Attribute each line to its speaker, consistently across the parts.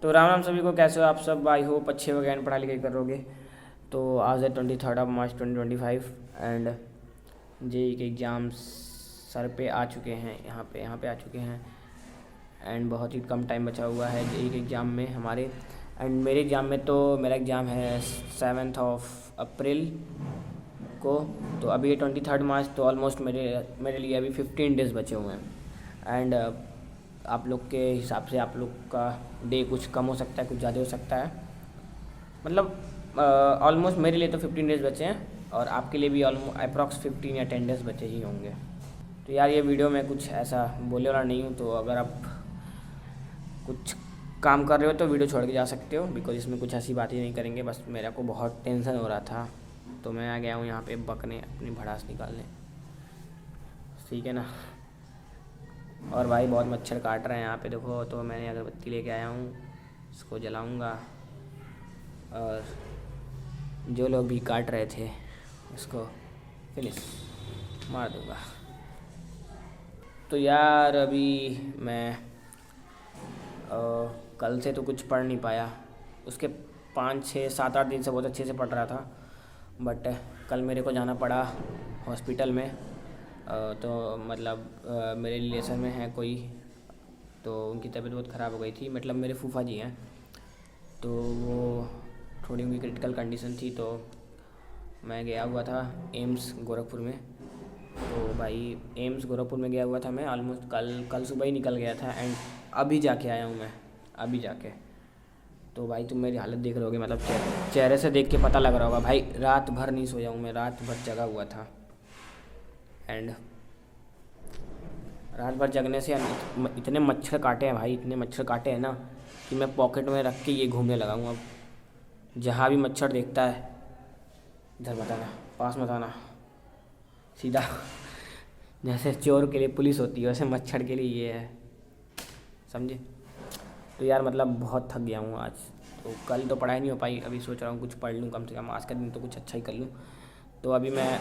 Speaker 1: तो राम राम सभी को, कैसे हो आप सब। आई होप अच्छे हो गए एंड पढ़ाई लिखाई करोगे। तो आज है 23 मार्च 2025 एंड जेई के एग्ज़ाम्स सर पे आ चुके हैं, यहाँ पे आ चुके हैं। एंड बहुत ही कम टाइम बचा हुआ है जेई के एग्ज़ाम में हमारे। एंड मेरे एग्ज़ाम में तो मेरा एग्ज़ाम है 7 अप्रैल को। तो अभी 23 मार्च, तो ऑलमोस्ट मेरे लिए अभी 15 डेज़ बचे हुए हैं। एंड आप लोग के हिसाब से आप लोग का डे कुछ कम हो सकता है, कुछ ज़्यादा हो सकता है। मतलब ऑलमोस्ट मेरे लिए तो 15 डेज़ बचे हैं और आपके लिए भी ऑलमोस्ट अप्रॉक्स 15 या 10 डेज़ बचे ही होंगे। तो यार ये वीडियो में कुछ ऐसा बोले वाला नहीं हूँ, तो अगर आप कुछ काम कर रहे हो तो वीडियो छोड़ के जा सकते हो, बिकॉज इसमें कुछ ऐसी बातें नहीं करेंगे। बस मेरे को बहुत टेंशन हो रहा था तो मैं आ गया हूँ यहाँ पे बकने, अपनी भड़ास निकालने। ठीक है ना। और भाई बहुत मच्छर काट रहे हैं यहाँ पे, देखो। तो मैंने अगरबत्ती लेके आया हूँ, इसको जलाऊँगा और जो लोग भी काट रहे थे उसको फिनिश मार दूँगा। तो यार अभी मैं कल से तो कुछ पढ़ नहीं पाया। उसके 5 6 7 8 दिन से बहुत अच्छे से पढ़ रहा था, बट कल मेरे को जाना पड़ा हॉस्पिटल में। तो मतलब मेरे रिलेशन में है कोई, तो उनकी तबीयत बहुत ख़राब हो गई थी। मतलब मेरे फूफा जी हैं, तो वो थोड़ी उनकी क्रिटिकल कंडीशन थी। तो मैं गया हुआ था एम्स गोरखपुर में। तो भाई एम्स गोरखपुर में गया हुआ था मैं ऑलमोस्ट कल सुबह ही निकल गया था एंड अभी जाके आया हूँ मैं, अभी जाके। तो भाई तुम मेरी हालत देख रहे होगे, मतलब चेहरे से देख के पता लग रहा होगा भाई, रात भर नहीं सोया हूँ मैं, रात भर जगा हुआ था। एंड रात भर जगने से इतने मच्छर काटे हैं भाई, इतने मच्छर काटे हैं ना कि मैं पॉकेट में रख के ये घूमने लगा हूँ अब। जहाँ भी मच्छर देखता है इधर मत आना, पास मत आना, सीधा। जैसे चोर के लिए पुलिस होती है वैसे मच्छर के लिए ये है, समझे। तो यार मतलब बहुत थक गया हूँ आज। तो कल तो पढ़ाई नहीं हो पाई, अभी सोच रहा हूँ कुछ पढ़ लूँ, कम से कम आज का दिन तो कुछ अच्छा ही कर लूँ। तो अभी मैं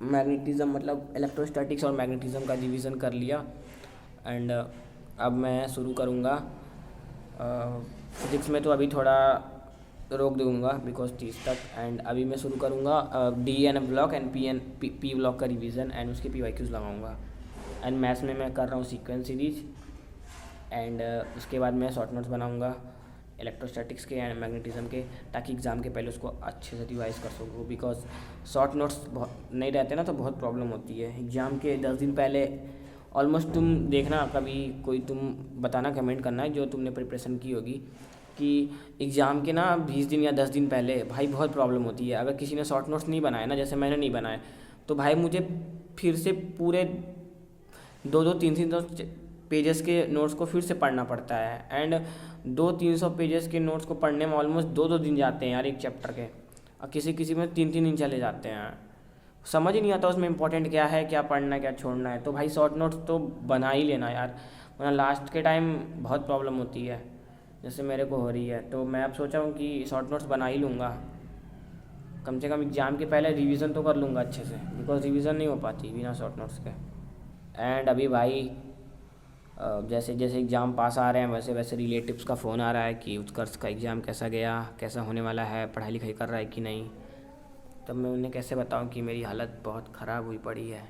Speaker 1: मैग्नेटिज़म मतलब इलेक्ट्रोस्टैटिक्स और मैग्नेटिज़म का डिवीज़न कर लिया। एंड अब मैं शुरू करूँगा फिज़िक्स में। तो अभी थोड़ा रोक दूँगा बिकॉज 30 तक। एंड अभी मैं शुरू करूँगा D N block and P block का रिवीजन एंड उसके पी वाई क्यूज़ लगाऊँगा। एंड मैथ्स में मैं कर रहा हूँ सीक्वेंस सीरीज। एंड उसके बाद मैं शॉर्ट नोट्स बनाऊँगा इलेक्ट्रोस्टैटिक्स के एंड मैग्नेटिज़म के, ताकि एग्ज़ाम के पहले उसको अच्छे से रिवाइज़ कर सकूँ। बिकॉज शॉर्ट नोट्स बहुत नहीं रहते ना, तो बहुत प्रॉब्लम होती है एग्ज़ाम के 10 दिन पहले। ऑलमोस्ट तुम देखना कभी कोई, तुम बताना, कमेंट करना है जो तुमने प्रिपरेशन की होगी, कि एग्ज़ाम के ना 20 दिन या 10 दिन पहले भाई बहुत प्रॉब्लम होती है। अगर किसी ने शॉर्ट नोट्स नहीं बनाए ना, जैसे मैंने नहीं बनाए, तो भाई मुझे फिर से पूरे 2-2 3-3 पेजेस के नोट्स को फिर से पढ़ना पड़ता है। एंड 200-300 पेजेस के नोट्स को पढ़ने में ऑलमोस्ट 2-2 दिन जाते हैं यार एक चैप्टर के, और किसी किसी में 3-3 दिन चले जाते हैं। समझ ही नहीं आता उसमें इंपॉर्टेंट क्या है, क्या पढ़ना है, क्या छोड़ना है। तो भाई शॉर्ट नोट्स तो बना ही लेना यार, वरना लास्ट के टाइम बहुत प्रॉब्लम होती है, जैसे मेरे को हो रही है। तो मैं अब सोचा हूँ कि शॉर्ट नोट्स बना ही लूँगा, कम से कम एग्ज़ाम के पहले रिवीजन तो कर लूँगा अच्छे से, बिकॉज रिवीजन नहीं हो पाती बिना शॉर्ट नोट्स के। एंड अभी भाई जैसे जैसे एग्ज़ाम पास आ रहे हैं वैसे वैसे रिलेटिव्स का फ़ोन आ रहा है कि उत्कर्ष का एग्ज़ाम कैसा गया, कैसा होने वाला है, पढ़ाई लिखाई कर रहा है कि नहीं। तब मैं उन्हें कैसे बताऊं कि मेरी हालत बहुत ख़राब हुई पड़ी है।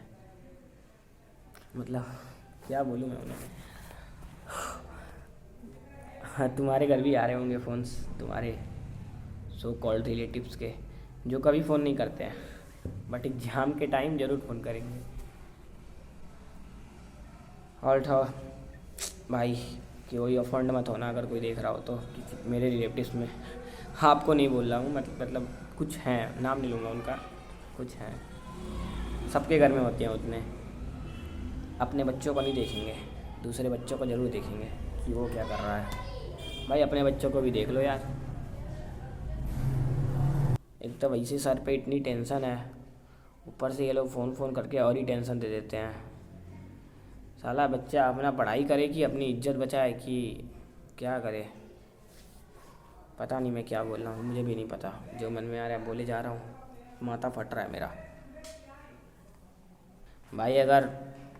Speaker 1: मतलब क्या बोलूं मैं उन्हें। हाँ, तुम्हारे घर भी आ रहे होंगे फ़ोन्स, तुम्हारे सो कॉल्ड रिलेटिव्स के, जो कभी फ़ोन नहीं करते हैं बट एग्ज़ाम के टाइम ज़रूर फ़ोन करेंगे। और था भाई कि वही ऑफेंड मत होना अगर कोई देख रहा हो तो, किसी मेरे रिलेटिव्स में। हाँ, आपको नहीं बोल रहा हूँ, मतलब कुछ हैं, नाम नहीं लूँगा उनका, कुछ हैं, सबके घर में होते हैं उतने। अपने बच्चों को नहीं देखेंगे, दूसरे बच्चों को ज़रूर देखेंगे कि वो क्या कर रहा है। भाई अपने बच्चों को भी देख लो यार। एक तो वैसे सर पे इतनी टेंशन है, ऊपर से ये लोग फ़ोन फ़ोन करके और ही टेंशन दे देते हैं। साला बच्चा अपना पढ़ाई करे कि अपनी इज्जत बचाए कि क्या करे, पता नहीं मैं क्या बोल रहा हूँ, मुझे भी नहीं पता। जो मन में आ रहा है बोले जा रहा हूँ, माथा फट रहा है मेरा। भाई अगर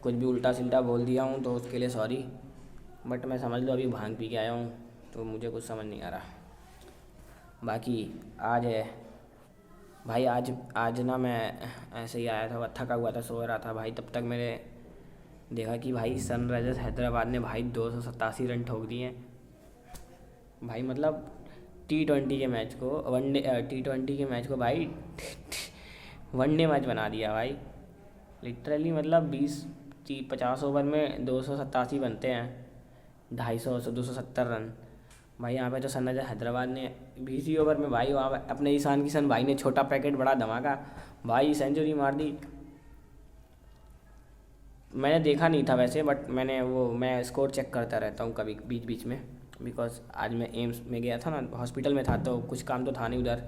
Speaker 1: कुछ भी उल्टा सिल्टा बोल दिया हूँ तो उसके लिए सॉरी, बट मैं समझ लो अभी भांग पी के आया हूँ तो मुझे कुछ समझ नहीं आ रहा। बाकी आज है भाई, आज ना मैं ऐसे ही आया था, थका हुआ था, सो रहा था भाई, तब तक मैंने देखा कि भाई सनराइजर्स हैदराबाद ने भाई 287 रन ठोक दिए हैं भाई। मतलब T20 के मैच को वनडे, T20 के मैच को भाई वनडे मैच बना दिया भाई लिटरली। मतलब 50 ओवर में 287 बनते हैं, 250 से 270 रन भाई। यहाँ पे तो सनराइजर्स हैदराबाद ने 20 ओवर में भाई, वहाँ पे अपने ईशान किशन भाई ने छोटा पैकेट बड़ा धमाका भाई सेंचुरी मार दी। मैंने देखा नहीं था वैसे, बट मैं स्कोर चेक करता रहता हूँ कभी बीच बीच में, बिकॉज आज मैं एम्स में गया था ना, हॉस्पिटल में था, तो कुछ काम तो था नहीं उधर,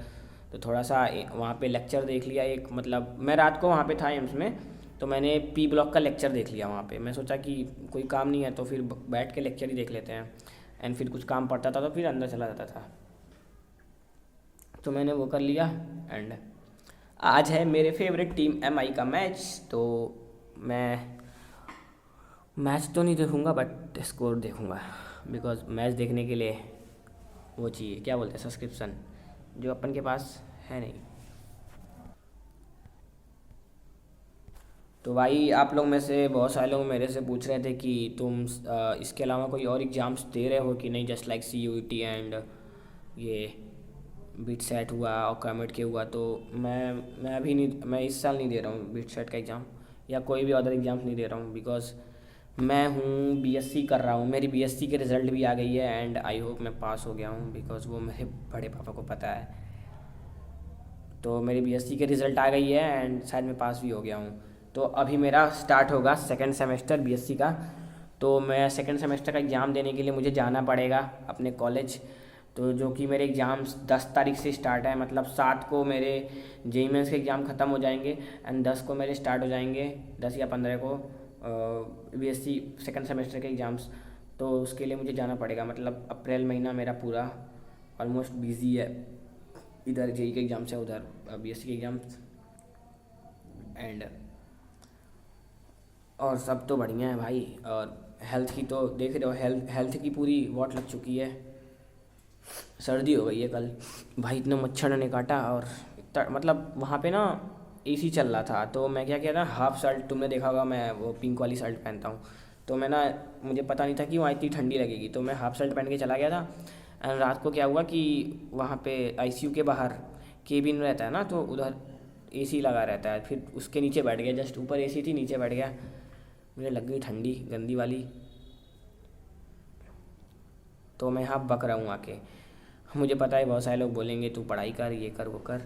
Speaker 1: तो थोड़ा सा वहाँ पे लेक्चर देख लिया एक। मतलब मैं रात को वहाँ पे था एम्स में, तो मैंने पी ब्लॉक का लेक्चर देख लिया वहाँ पे। मैं सोचा कि कोई काम नहीं है तो फिर बैठ के लेक्चर ही देख लेते हैं, एंड फिर कुछ काम पड़ता था तो फिर अंदर चला जाता था, तो मैंने वो कर लिया। एंड आज है मेरे फेवरेट टीम MI का मैच, तो मैं मैच तो नहीं देखूँगा बट स्कोर देखूँगा, बिकॉज मैच देखने के लिए वो चाहिए, क्या बोलते हैं, सब्सक्रिप्शन, जो अपन के पास है नहीं। तो भाई आप लोग में से बहुत सारे लोग मेरे से पूछ रहे थे कि तुम इसके अलावा कोई और एग्ज़ाम्स दे रहे हो कि नहीं, जस्ट लाइक CUET एंड ये बीट सेट हुआ और कमेट के हुआ। तो मैं अभी नहीं, मैं इस साल नहीं दे रहा हूँ बीट सेट का एग्ज़ाम, या कोई भी अदर एग्ज़ाम्स नहीं दे रहा हूँ, बिकॉज मैं हूँ BSc कर रहा हूँ। मेरी BSc के रिज़ल्ट भी आ गई है एंड आई होप मैं पास हो गया हूँ, बिकॉज वो मेरे बड़े पापा को पता है। तो मेरी BSc के रिज़ल्ट आ गई है एंड शायद मैं पास भी हो गया हूँ। तो अभी मेरा स्टार्ट होगा सेकंड सेमेस्टर BSc का, तो मैं सेकंड सेमेस्टर का एग्ज़ाम देने के लिए मुझे जाना पड़ेगा अपने कॉलेज। तो जो कि मेरे एग्ज़ाम्स 10 तारीख से स्टार्ट है, मतलब 7 को मेरे JEE मेंस के एग्ज़ाम ख़त्म हो जाएंगे एंड 10 को मेरे स्टार्ट हो जाएंगे, 10 या 15 को BSc सेकंड सेमेस्टर के एग्ज़ाम्स। तो उसके लिए मुझे जाना पड़ेगा, मतलब अप्रैल महीना मेरा पूरा ऑलमोस्ट बिजी है, इधर JEE के एग्ज़ाम से उधर BSc के एग्ज़ाम्स। एंड और सब तो बढ़िया है भाई। और हेल्थ की तो देख रहे हो, हेल्थ की पूरी वॉट लग चुकी है। सर्दी हो गई है कल भाई, इतना मच्छर ने काटा, और मतलब वहाँ पे ना AC चल रहा था, तो मैं क्या किया था, हाफ शर्ट, तुमने देखा होगा मैं वो पिंक वाली शर्ट पहनता हूँ, तो मैं ना, मुझे पता नहीं था कि वहाँ इतनी ठंडी लगेगी, तो मैं हाफ शर्ट पहन के चला गया था। एंड रात को क्या हुआ कि वहाँ पे ICU के बाहर केबिन रहता है ना, तो उधर AC लगा रहता है, फिर उसके नीचे बैठ गया, जस्ट ऊपर AC थी, नीचे बैठ गया, मुझे लग गई ठंडी गंदी वाली। तो मैं यहाँ बक रहा हूँ आके। मुझे पता है बहुत सारे लोग बोलेंगे तू पढ़ाई कर, ये कर, वो कर,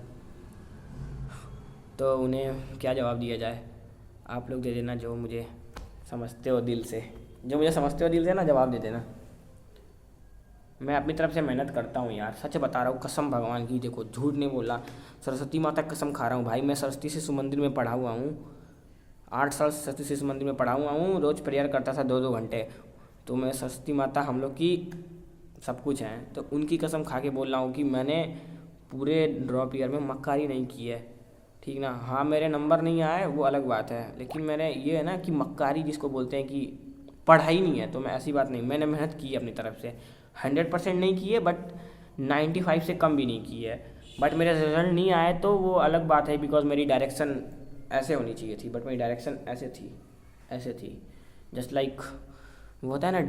Speaker 1: तो उन्हें क्या जवाब दिया जाए। आप लोग दे देना जो मुझे समझते हो दिल से, जो मुझे समझते हो दिल से ना, जवाब दे देना। मैं अपनी तरफ से मेहनत करता हूँ यार, सच बता रहा हूँ, कसम भगवान की, देखो झूठ नहीं बोला, सरस्वती माता कसम खा रहा हूँ भाई। मैं सरस्वती शिशु मंदिर में पढ़ा हुआ हूँ, 8 साल सरस्वती शिशु मंदिर में पढ़ा हुआ हूँ, रोज़ प्रेयर करता था 2-2 घंटे। तो मैं सरस्वती माता हम लोग की सब कुछ हैं, तो उनकी कसम खा के बोल रहा हूँ कि मैंने पूरे ड्रॉप ईयर में मक्कारी नहीं की है, ठीक ना। हाँ मेरे नंबर नहीं आए वो अलग बात है, लेकिन मैंने ये है ना कि मक्कारी जिसको बोलते हैं कि पढ़ाई नहीं है, तो मैं ऐसी बात नहीं, मैंने मेहनत की है अपनी तरफ से, 100% नहीं की है, बट 95 से कम भी नहीं की है। बट मेरे रिजल्ट नहीं आए तो वो अलग बात है, बिकॉज मेरी डायरेक्शन ऐसे होनी चाहिए थी, बट मेरी डायरेक्शन ऐसे थी, जस्ट लाइक वो होता है ना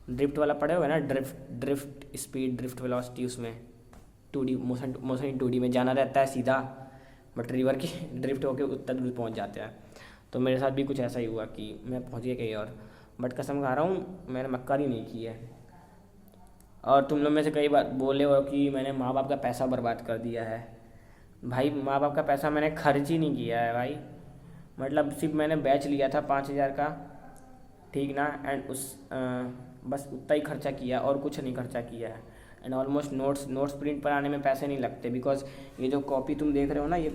Speaker 1: ड्रिफ्ट वाला पढ़े हुए ना, ड्रिफ्ट स्पीड, ड्रिफ्ट वेलोसिटी, उसमें 2D मोशन इन 2D में जाना रहता है सीधा, बट रिवर की ड्रिफ्ट होके उतना दूर पहुंच जाते हैं। तो मेरे साथ भी कुछ ऐसा ही हुआ कि मैं पहुंच गया कहीं और, बट कसम खा रहा हूँ मैंने मक्कारी नहीं की है। और तुम लोग में से कई बार बोले हो कि मैंने माँ बाप का पैसा बर्बाद कर दिया है। भाई माँ बाप का पैसा मैंने खर्च ही नहीं किया है भाई, मतलब सिर्फ मैंने बैच लिया था 5,000 का, ठीक ना, एंड बस उतना ही खर्चा किया और कुछ नहीं खर्चा किया है। एंड ऑलमोस्ट नोट्स प्रिंट पर आने में पैसे नहीं लगते, बिकॉज ये जो कॉपी तुम देख रहे हो ना, ये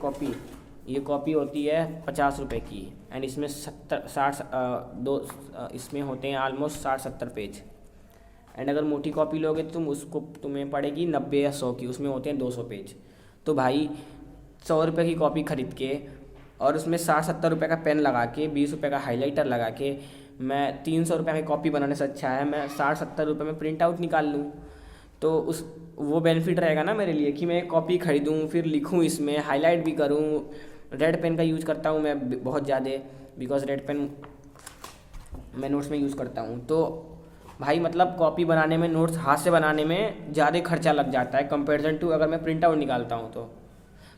Speaker 1: कॉपी होती है 50 रुपये की, एंड इसमें 60 इसमें होते हैं ऑलमोस्ट 60-70 पेज। एंड अगर मोटी कॉपी लोगे तो तुम्हें पड़ेगी 90 या 100 की, उसमें होते हैं 200 पेज। तो भाई 100 रुपये की कॉपी ख़रीद के और उसमें 60-70 रुपये का पेन लगा के, 20 रुपये का हाइलाइटर लगा के मैं 300 रुपये की कॉपी बनाने से अच्छा है मैं 60-70 रुपये में प्रिंट आउट निकाल लूँ। तो उस वो बेनिफिट रहेगा ना मेरे लिए कि मैं एक कॉपी ख़रीदूँ, फिर लिखूँ, इसमें हाईलाइट भी करूँ। रेड पेन का यूज़ करता हूँ मैं बहुत ज़्यादा, बिकॉज रेड पेन मैं नोट्स में यूज़ करता हूँ। तो भाई मतलब कॉपी बनाने में, नोट्स हाथ से बनाने में ज़्यादा खर्चा लग जाता है कंपेरिजन टू अगर मैं प्रिंट आउट निकालता हूँ।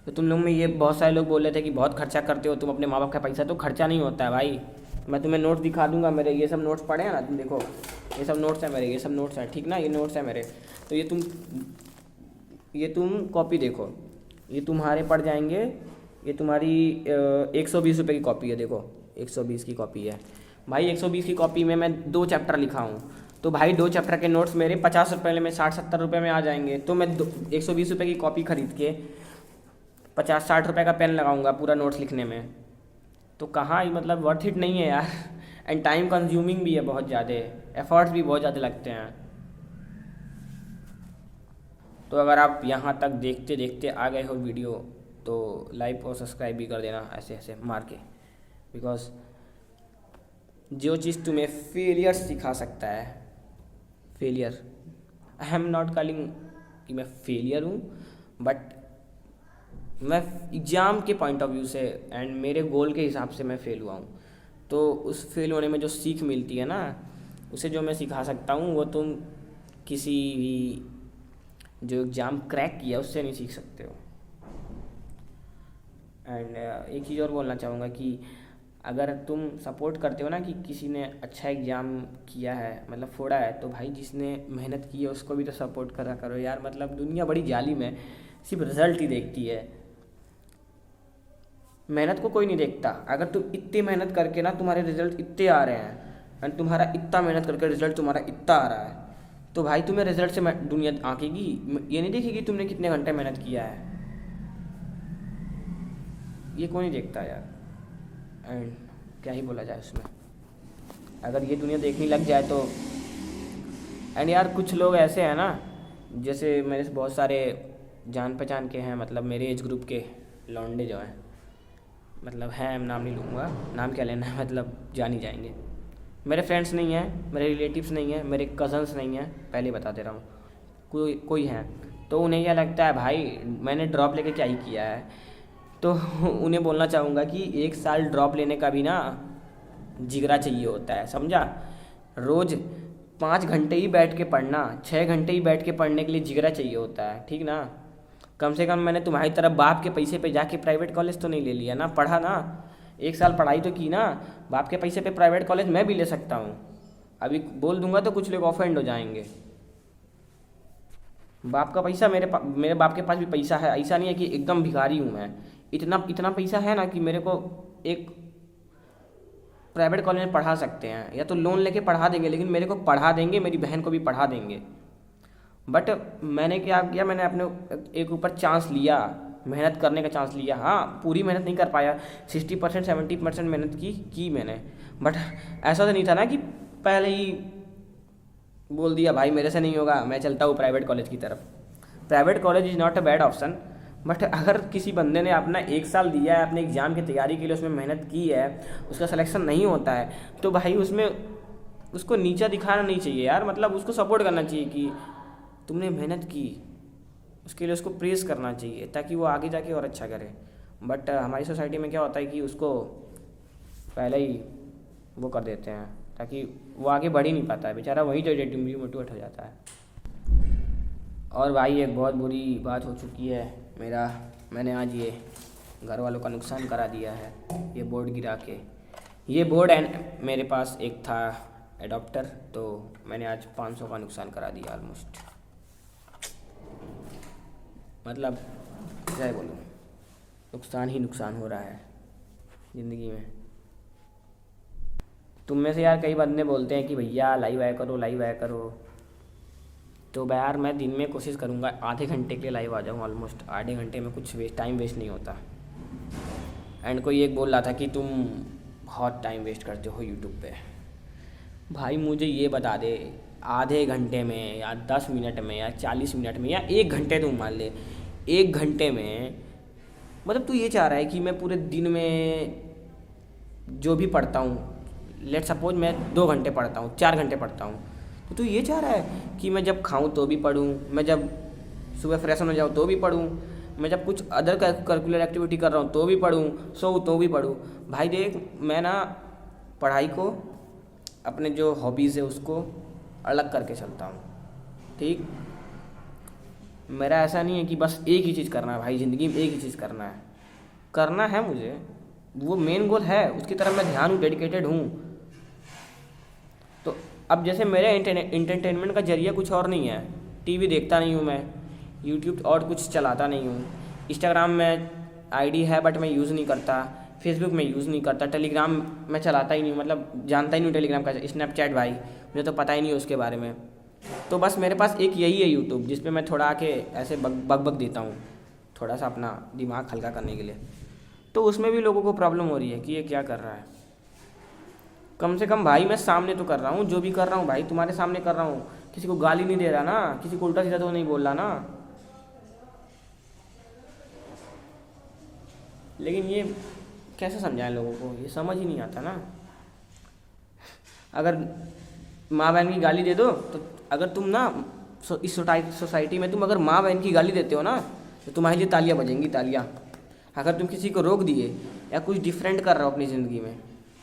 Speaker 1: तो तुम लोग में ये बहुत सारे लोग बोल रहे थे कि बहुत खर्चा करते हो तुम अपने माँ बाप का पैसा, तो खर्चा नहीं होता है भाई। मैं तुम्हें नोट्स दिखा दूंगा, मेरे ये सब नोट्स पढ़े हैं ना, तुम देखो ये सब नोट्स हैं मेरे, ये सब नोट्स हैं, ठीक ना, ये नोट्स हैं मेरे। तो ये तुम कॉपी देखो, ये तुम्हारे पड़ जाएंगे, ये तुम्हारी 120 रुपये की कॉपी है, देखो 120 की कॉपी है भाई। 120 की कॉपी में मैं 2 चैप्टर लिखा हूँ, तो भाई 2 चैप्टर के नोट्स मेरे 50 रुपये में 60-70 रुपये में आ जाएंगे। तो मैं 120 रुपये की कॉपी ख़रीद के 50-60 रुपये का पेन लगाऊंगा पूरा नोट्स लिखने में, तो कहाँ मतलब वर्थ इट नहीं है यार। एंड टाइम कंज्यूमिंग भी है बहुत ज़्यादा, एफर्ट्स भी बहुत ज़्यादा लगते हैं। तो अगर आप यहाँ तक देखते देखते आ गए हो वीडियो, तो लाइक और सब्सक्राइब भी कर देना ऐसे ऐसे मार के, बिकॉज जो चीज़ तुम्हें फेलियर सिखा सकता है, failure, I am not calling कि मैं फेलियर हूँ, बट मैं एग्ज़ाम के पॉइंट ऑफ व्यू से एंड मेरे गोल के हिसाब से मैं फ़ेल हुआ हूँ। तो उस फेल होने में जो सीख मिलती है ना, उसे जो मैं सिखा सकता हूँ वो तुम किसी भी जो एग्ज़ाम क्रैक किया उससे नहीं सीख सकते हो। एंड एक चीज़ और बोलना चाहूँगा कि अगर तुम सपोर्ट करते हो ना कि किसी ने अच्छा एग्ज़ाम किया है, मतलब फोड़ा है, तो भाई जिसने मेहनत की है उसको भी तो सपोर्ट करा करो यार। मतलब दुनिया बड़ी जालिम है, सिर्फ रिज़ल्ट ही देखती है, मेहनत को कोई नहीं देखता। अगर तुम इतनी मेहनत करके ना तुम्हारे रिजल्ट इतने आ रहे हैं एंड तुम्हारा इतना मेहनत करके रिजल्ट तुम्हारा इतना आ रहा है, तो भाई तुम्हें रिजल्ट से दुनिया आंकेगी, ये नहीं देखेगी तुमने कितने घंटे मेहनत किया है, ये कोई नहीं देखता यार। एंड क्या ही बोला जाए उसमें, अगर ये दुनिया देखने लग जाए तो। एंड यार कुछ लोग ऐसे हैं ना, जैसे मेरे से बहुत सारे जान पहचान के हैं, मतलब मेरे एज ग्रुप के लौंडे जो हैं, मतलब हैं, नाम नहीं लूँगा, नाम क्या लेना है, मतलब जान ही जाएंगे। मेरे फ्रेंड्स नहीं हैं, मेरे रिलेटिव्स नहीं हैं, मेरे कज़न्स नहीं हैं, पहले बता दे रहा हूँ, कोई हैं, तो उन्हें यह लगता है भाई मैंने ड्रॉप लेके क्या ही किया है। तो उन्हें बोलना चाहूँगा कि 1 साल ड्रॉप लेने का भी ना जिगरा चाहिए होता है, समझा। रोज़ 5 घंटे ही बैठ के पढ़ना, 6 घंटे ही बैठ के पढ़ने के लिए जिगरा चाहिए होता है, ठीक ना। कम से कम मैंने तुम्हारी तरफ बाप के पैसे पे जाके प्राइवेट कॉलेज तो नहीं ले लिया ना, पढ़ा ना, 1 साल पढ़ाई तो की ना। बाप के पैसे पे प्राइवेट कॉलेज मैं भी ले सकता हूँ, अभी बोल दूंगा तो कुछ लोग ऑफेंड हो जाएंगे। बाप का पैसा, मेरे बाप के पास भी पैसा है, ऐसा नहीं है कि एकदम भिखारी हूँ मैं। इतना पैसा है ना कि मेरे को एक प्राइवेट कॉलेज में पढ़ा सकते हैं, या तो लोन लेके पढ़ा देंगे, लेकिन मेरे को पढ़ा देंगे, मेरी बहन को भी पढ़ा देंगे। बट मैंने क्या किया, मैंने अपने एक ऊपर चांस लिया, मेहनत करने का चांस लिया। हाँ, पूरी मेहनत नहीं कर पाया, 60% 70% मेहनत की मैंने, बट ऐसा तो नहीं था ना कि पहले ही बोल दिया भाई मेरे से नहीं होगा, मैं चलता हूँ प्राइवेट कॉलेज की तरफ। Private college is not a bad option, but अगर किसी बंदे ने अपना 1 साल दिया है अपने एग्ज़ाम की तैयारी के लिए, उसमें मेहनत की है, उसका सिलेक्शन नहीं होता है, तो भाई उसमें उसको नीचा दिखाना नहीं चाहिए यार। मतलब उसको सपोर्ट करना चाहिए कि तुमने मेहनत की, उसके लिए उसको प्रेज़ करना चाहिए ताकि वो आगे जाके और अच्छा करे। बट हमारी सोसाइटी में क्या होता है कि उसको पहले ही वो कर देते हैं ताकि वो आगे बढ़ ही नहीं पाता है, बेचारा वहीं जो डिमोटिवेट हो जाता है। और भाई एक बहुत बुरी बात हो चुकी है मैंने आज ये घर वालों का नुकसान करा दिया है, ये बोर्ड गिरा के। ये बोर्ड मेरे पास एक था एडॉप्टर, तो मैंने आज 500 का नुकसान करा दिया ऑलमोस्ट। मतलब क्या बोलूँ, नुकसान ही नुकसान हो रहा है ज़िंदगी में। तुम में से यार कई बंदे बोलते हैं कि भैया लाइव आया करो, तो यार मैं दिन में कोशिश करूँगा आधे घंटे के लिए लाइव आ जाऊँ, ऑलमोस्ट आधे घंटे में कुछ टाइम वेस्ट नहीं होता। एंड कोई एक बोल रहा था कि तुम बहुत टाइम वेस्ट करते हो यूट्यूब पे। भाई मुझे ये बता दे, आधे घंटे में या 10 मिनट में या 40 मिनट में या 1 घंटे, तुम मान ले 1 घंटे में, मतलब तू ये चाह रहा है कि मैं पूरे दिन में जो भी पढ़ता हूँ लेट सपोज मैं 2 घंटे पढ़ता हूँ, 4 घंटे पढ़ता हूँ, तो तू ये चाह रहा है कि मैं जब खाऊं तो भी पढूं, मैं जब सुबह फ्रेश होने जाऊँ तो भी पढूं, मैं जब कुछ अदर करिकुलर एक्टिविटी कर रहा हूँ तो भी पढूं, सोऊं तो भी पढूं। भाई देख, मैं ना पढ़ाई को, अपने जो हॉबीज़ है उसको अलग करके चलता हूँ, ठीक। मेरा ऐसा नहीं है कि बस एक ही चीज़ करना है भाई, ज़िंदगी में एक ही चीज़ करना है मुझे, वो मेन गोल है, उसकी तरफ मैं ध्यान हूँ, डेडिकेटेड हूँ। तो अब जैसे मेरे इंटरटेनमेंट का जरिया कुछ और नहीं है, टीवी देखता नहीं हूँ मैं, यूट्यूब और कुछ चलाता नहीं हूँ, इंस्टाग्राम में आईडी है बट मैं यूज़ नहीं करता, फेसबुक में यूज़ नहीं करता, टेलीग्राम मैं चलाता ही नहीं, मतलब जानता ही नहीं टेलीग्राम का, स्नैपचैट भाई मुझे तो पता ही नहीं है उसके बारे में। तो बस मेरे पास एक यही है यूट्यूब, जिस पे मैं थोड़ा आके ऐसे बक देता हूँ, थोड़ा सा अपना दिमाग हल्का करने के लिए। तो उसमें भी लोगों को प्रॉब्लम हो रही है कि ये क्या कर रहा है। कम से कम भाई मैं सामने तो कर रहा हूँ, जो भी कर रहा हूँ भाई तुम्हारे सामने कर रहा हूँ, किसी को गाली नहीं दे रहा ना, किसी को उल्टा सीधा तो नहीं बोल रहा ना। लेकिन ये कैसे समझाएं लोगों को, ये समझ ही नहीं आता ना। अगर माँ बहन की गाली दे दो तो, अगर तुम ना इस सोसाइटी में तुम अगर माँ बहन की गाली देते हो ना, तो तुम्हारे लिए तालियां बजेंगी, तालियां। अगर तुम किसी को रोक दिए या कुछ डिफरेंट कर रहे हो अपनी ज़िंदगी में,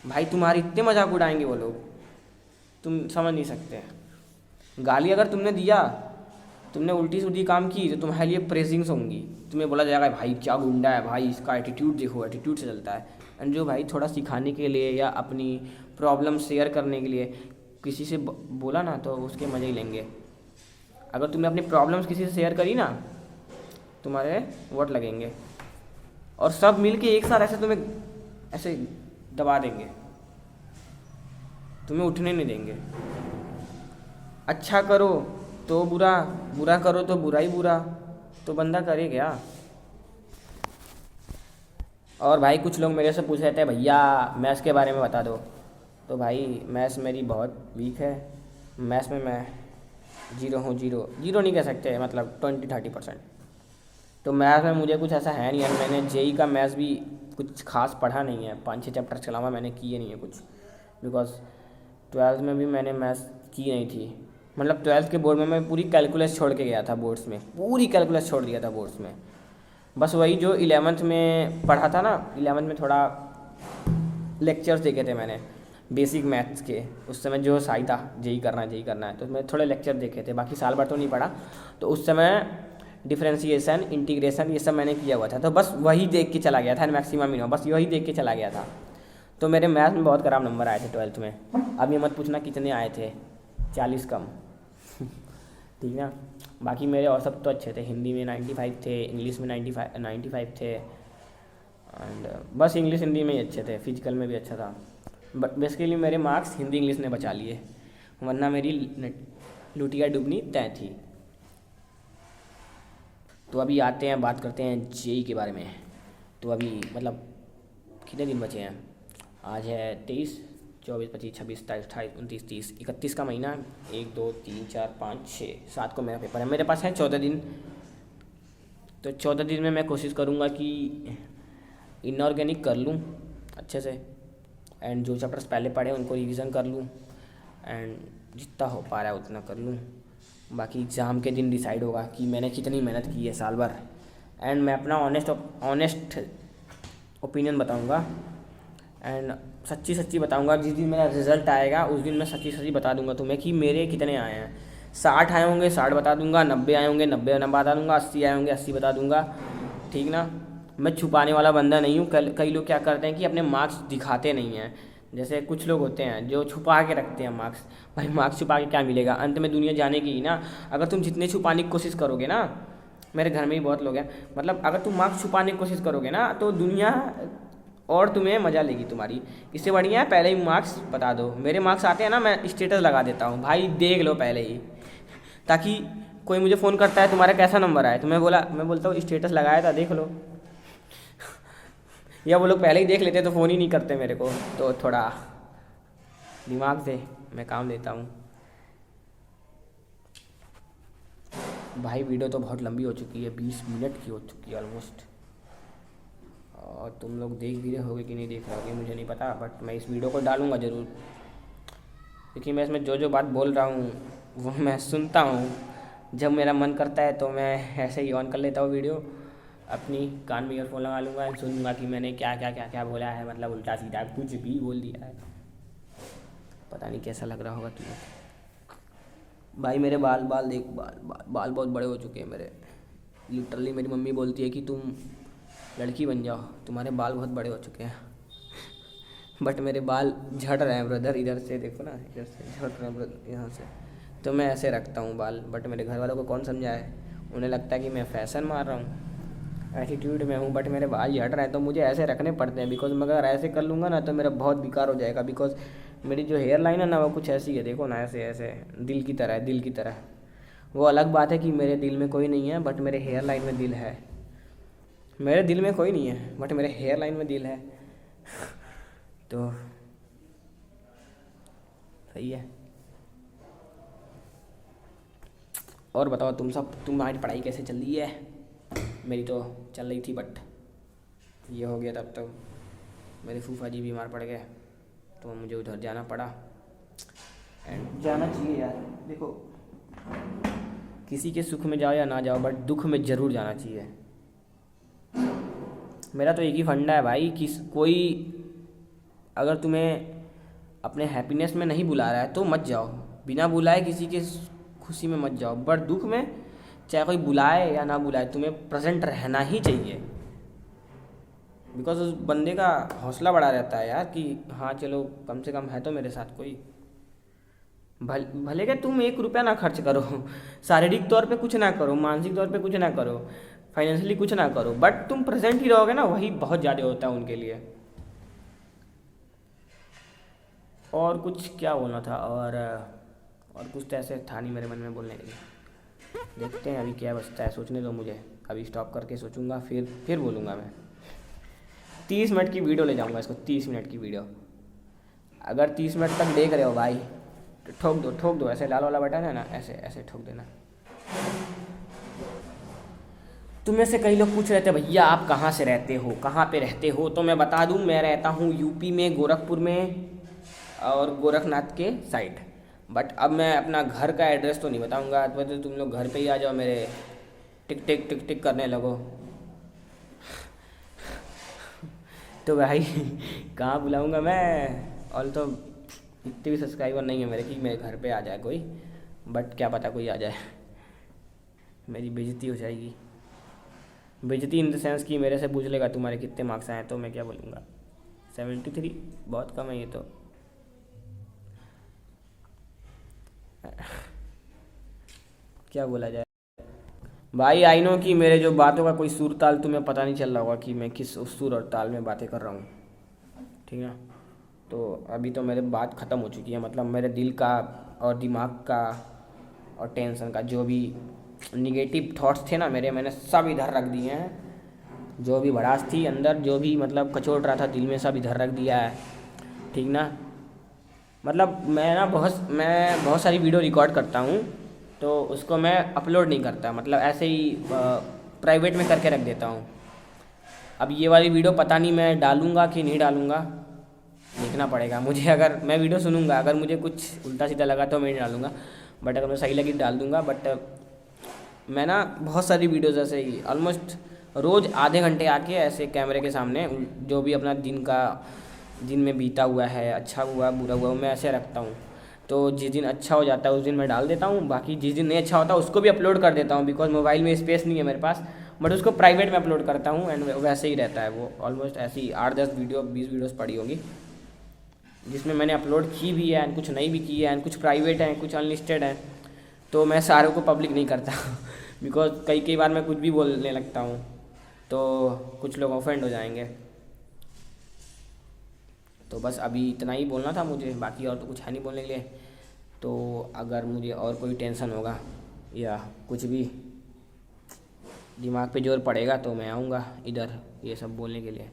Speaker 1: भाई तुम्हारी इतने मजाक उड़ाएंगे वो लोग, तुम समझ नहीं सकते। गाली अगर तुमने दिया, तुमने उल्टी सीधी काम की, तो तुम्हारे लिए प्रेजिंग्स होंगी, तुम्हें बोला जाएगा भाई क्या गुंडा है भाई, इसका एटीट्यूड देखो, एटीट्यूड से चलता है। एंड जो भाई थोड़ा सिखाने के लिए या अपनी प्रॉब्लम शेयर करने के लिए किसी से बोला ना, तो उसके मज़े ही लेंगे। अगर तुमने अपनी प्रॉब्लम्स किसी से शेयर करी ना, तुम्हारे वोट लगेंगे, और सब मिल के एक साथ ऐसे तुम्हें ऐसे दबा देंगे, तुम्हें उठने नहीं देंगे। अच्छा करो तो बुरा, बुरा करो तो बुरा ही बुरा, तो बंदा करे क्या। और भाई कुछ लोग मेरे से पूछ रहे थे भैया मैथ्स के बारे में बता दो, तो भाई मैथ्स मेरी बहुत वीक है, मैथ्स में मैं जीरो हूँ, जीरो नहीं कह सकते, मतलब 20-30%। तो मैथ्स में मुझे कुछ ऐसा है नहीं यार, मैंने जेई का मैथ्स भी कुछ खास पढ़ा नहीं है, 5-6 चैप्टर्स के अलावा मैंने किए नहीं है कुछ, बिकॉज 12th में भी मैंने मैथ्स की नहीं थी। मतलब 12th के बोर्ड में मैं पूरी कैलकुलस छोड़ के गया था, बोर्ड्स में पूरी कैलकुलस छोड़ दिया था बोर्ड्स में। बस वही जो 11th में पढ़ा था ना, 11th में थोड़ा लेक्चर्स देखे थे मैंने बेसिक मैथ्स के, उस समय जो सही था जेई करना है, तो मैं थोड़े लेक्चर देखे थे, बाकी साल भर तो नहीं पढ़ा। तो उस समय डिफ्रेंशिएशन, इंटीग्रेशन, ये सब मैंने किया हुआ था, तो बस वही देख के चला गया था, मैक्सिमम मिनिमम बस वही देख के चला गया था। तो मेरे मैथ्स में बहुत ख़राब नंबर आए थे 12th में। अब ये मत पूछना कितने आए थे, 40 कम ठीक ना। बाकी मेरे और सब तो अच्छे थे, हिंदी में 95 थे, इंग्लिश में 95 थे, एंड बस इंग्लिश हिंदी में ही अच्छे थे, फिजिकल में भी अच्छा था। बट बेसिकली मेरे मार्क्स हिंदी इंग्लिश ने बचा लिए, वरना मेरी लुटिया डुबनी तय थी। तो अभी आते हैं, बात करते हैं जेई के बारे में। तो अभी मतलब कितने दिन बचे हैं, आज है 23, 24, 25, 26, 27, 28, 29, 30, 31 का महीना, 1, 2, 3, 4, 5, 6, 7 को मेरा पेपर है। मेरे पास है 14 दिन। तो 14 दिन में मैं कोशिश करूँगा कि इनऑर्गेनिक कर लूँ अच्छे से, एंड जो चैप्टर्स पहले पढ़े उनको रिवीजन कर लूँ, एंड जितना हो पा रहा है उतना कर लूँ। बाकी एग्ज़ाम के दिन डिसाइड होगा कि मैंने कितनी मेहनत की है साल भर, एंड मैं अपना ऑनेस्ट ओपिनियन बताऊँगा, एंड सच्ची बताऊँगा। जिस दिन मेरा रिज़ल्ट आएगा उस दिन मैं सच्ची बता दूँगा तुम्हें कि मेरे कितने आए हैं। 60 आए होंगे 60 बता दूँगा, 90 आए होंगे 90 बता दूँगा, 80 आए होंगे 80 बता दूँगा, ठीक ना। मैं छुपाने वाला बंदा नहीं हूँ। कई लोग क्या करते हैं कि अपने मार्क्स दिखाते नहीं हैं, जैसे कुछ लोग होते हैं जो छुपा के रखते हैं मार्क्स। भाई मार्क्स छुपा के क्या मिलेगा, अंत में दुनिया जानेगी ही ना। अगर तुम जितने छुपाने की कोशिश करोगे ना, मेरे घर में ही बहुत लोग हैं, मतलब अगर तुम मार्क्स छुपाने की कोशिश करोगे ना, तो दुनिया और तुम्हें मज़ा लेगी तुम्हारी। इससे बढ़िया है पहले ही मार्क्स बता दो। मेरे मार्क्स आते हैं ना, मैं स्टेटस लगा देता हूँ, भाई देख लो पहले ही, ताकि कोई मुझे फ़ोन करता है तुम्हारा कैसा नंबर आया, तो मैं बोलता हूँ स्टेटस लगाया था देख लो या वो लोग पहले ही देख लेते तो फ़ोन ही नहीं करते मेरे को। तो थोड़ा दिमाग से मैं काम लेता हूँ। भाई वीडियो तो बहुत लंबी हो चुकी है, 20 मिनट की हो चुकी है ऑलमोस्ट, और तुम लोग देख भी रहे होगे कि नहीं देख रहे होगे मुझे नहीं पता, बट मैं इस वीडियो को डालूँगा ज़रूर, क्योंकि मैं इसमें जो बात बोल रहा हूँ वो मैं सुनता हूँ। जब मेरा मन करता है तो मैं ऐसे ही ऑन कर लेता हूँ वीडियो, अपनी कान में ईयरफोन लगा लूँगा एंड सुनूंगा कि मैंने क्या क्या क्या क्या बोला है, मतलब उल्टा सीधा कुछ भी बोल दिया है। पता नहीं कैसा लग रहा होगा तुम्हें। भाई मेरे बाल देख, बाल बहुत बड़े हो चुके हैं मेरे। लिटरली मेरी मम्मी बोलती है कि तुम लड़की बन जाओ, तुम्हारे बाल बहुत बड़े हो चुके हैं। बट मेरे बाल झड़ रहे हैं ब्रदर, इधर से देखो ना, इधर से झड़ रहे हैं ब्रदर, यहाँ से। तो मैं ऐसे रखता हूँ बाल, बट मेरे घर वालों को कौन समझाए, उन्हें लगता है कि मैं फ़ैशन मार रहा हूँ, एटीट्यूड में हूँ, बट मेरे बाल झड़ रहे हैं तो मुझे ऐसे रखने पड़ते हैं। बिकॉज मैं अगर ऐसे कर लूँगा ना तो मेरा बहुत बेकार हो जाएगा। बिकॉज मेरी जो हेयर लाइन है ना वो कुछ ऐसी है, देखो ना, ऐसे ऐसे दिल की तरह है, दिल की तरह। वो अलग बात है कि मेरे दिल में कोई नहीं है, बट मेरे हेयर लाइन में दिल है। मेरे दिल में कोई नहीं है बट मेरे हेयर लाइन में दिल है। तो सही है। और बताओ तुम्हारी पढ़ाई कैसे चल रही है? मेरी तो चल रही थी, बट ये हो गया तब तो मेरे फूफा जी बीमार पड़ गए तो मुझे उधर जाना पड़ा। एंड जाना चाहिए यार, देखो किसी के सुख में जाओ या ना जाओ, बट दुख में ज़रूर जाना चाहिए। मेरा तो एक ही फंडा है भाई, कि कोई अगर तुम्हें अपने हैप्पीनेस में नहीं बुला रहा है तो मत जाओ, बिना बुलाए किसी के खुशी में मत जाओ। बट दुख में चाहे कोई बुलाए या ना बुलाए, तुम्हें प्रेजेंट रहना ही चाहिए। बिकॉज उस बंदे का हौसला बढ़ा रहता है यार, कि हाँ चलो कम से कम है तो मेरे साथ कोई। भले कि तुम 1 रुपया ना खर्च करो, शारीरिक तौर पे कुछ ना करो, मानसिक तौर पे कुछ ना करो, फाइनेंशियली कुछ ना करो, बट तुम प्रेजेंट ही रहोगे ना, वही बहुत ज़्यादा होता है उनके लिए। और कुछ क्या बोलना था, और कुछ तो ऐसे था नहीं मेरे मन में बोलने के लिए। देखते हैं अभी क्या बचता है, सोचने दो मुझे, अभी स्टॉप करके सोचूंगा, फिर बोलूँगा मैं। 30 मिनट की वीडियो ले जाऊँगा इसको, 30 मिनट की वीडियो। अगर 30 मिनट तक देख रहे हो भाई तो ठोक दो, ऐसे लाल वाला बटन है ना, ऐसे ऐसे ठोक देना। तुम्हें से कई लोग पूछ रहे थे भैया आप कहाँ से रहते हो, कहाँ पे रहते हो? तो मैं बता दूँ, मैं रहता हूँ यूपी में, गोरखपुर में और गोरखनाथ के साइड। बट अब मैं अपना घर का एड्रेस तो नहीं बताऊँगा, तो तुम लोग घर पे ही आ जाओ, मेरे टिक टिक टिक टिक करने लगो। तो भाई कहाँ बुलाऊँगा मैं? और तो इतने भी सब्सक्राइबर नहीं है मेरे कि मेरे घर पे आ जाए कोई, बट क्या पता कोई आ जाए, मेरी बेइज्जती हो जाएगी। बेइज्जती इन द सेंस कि मेरे से पूछ लेगा तुम्हारे कितने मार्क्स आए, तो मैं क्या बोलूँगा? 73, बहुत कम है ये तो। क्या बोला जाए भाई। आई नो कि मेरे जो बातों का कोई सुर ताल तुम्हें पता नहीं चल रहा होगा कि मैं किस सुर और ताल में बातें कर रहा हूँ, ठीक है। तो अभी तो मेरे बात ख़त्म हो चुकी है, मतलब मेरे दिल का और दिमाग का और टेंशन का जो भी निगेटिव थॉट्स थे ना मेरे, मैंने सब इधर रख दिए हैं। जो भी भड़ास थी अंदर, जो भी मतलब कचोट रहा था दिल में, सब इधर रख दिया है, ठीक ना। मतलब मैं बहुत सारी वीडियो रिकॉर्ड करता हूँ, तो उसको मैं अपलोड नहीं करता, मतलब ऐसे ही प्राइवेट में करके रख देता हूँ। अब ये वाली वीडियो पता नहीं मैं डालूँगा कि नहीं डालूँगा, देखना पड़ेगा मुझे। अगर मैं वीडियो सुनूँगा, अगर मुझे कुछ उल्टा सीधा लगा तो मैं नहीं डालूँगा, बट अगर मैं सही लगी डाल दूँगा। बट मैं ना बहुत सारी वीडियोज़ ऐसे ही ऑलमोस्ट रोज़ आधे घंटे आके ऐसे कैमरे के सामने जो भी अपना दिन में बीता हुआ है, अच्छा हुआ बुरा हुआ, मैं ऐसे रखता हूँ। तो जिस दिन अच्छा हो जाता है उस दिन मैं डाल देता हूँ, बाकी जिस दिन नहीं अच्छा होता उसको भी अपलोड कर देता हूँ। बिकॉज मोबाइल में स्पेस नहीं है मेरे पास, बट उसको प्राइवेट में अपलोड करता हूँ एंड वैसे ही रहता है वो। ऑलमोस्ट ऐसी 8-10 वीडियो 20 वीडियोस पड़ी होगी, जिसमें मैंने अपलोड की भी है एंड कुछ नहीं भी की है एंड कुछ प्राइवेट हैं, कुछ अनलिस्टेड हैं। तो मैं सारों को पब्लिक नहीं करता बिकॉज कई बार मैं कुछ भी बोलने लगता हूँ तो कुछ लोग ऑफेंड हो जाएंगे। तो बस अभी इतना ही बोलना था मुझे, बाकी और तो कुछ है नहीं बोलने के लिए। तो अगर मुझे और कोई टेंशन होगा या कुछ भी दिमाग पे जोर पड़ेगा तो मैं आऊँगा इधर ये सब बोलने के लिए।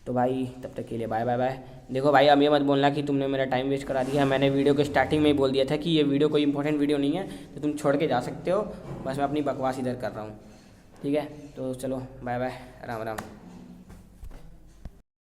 Speaker 1: तो भाई तब तक के लिए बाय बाय बाय। देखो भाई अब ये मत बोलना कि तुमने मेरा टाइम वेस्ट करा दिया। मैंने वीडियो के स्टार्टिंग में ही बोल दिया था कि ये वीडियो कोई इंपॉर्टेंट वीडियो नहीं है, तो तुम छोड़ के जा सकते हो। बस मैं अपनी बकवास इधर कर रहा हूँ, ठीक है। तो चलो बाय बाय, राम राम।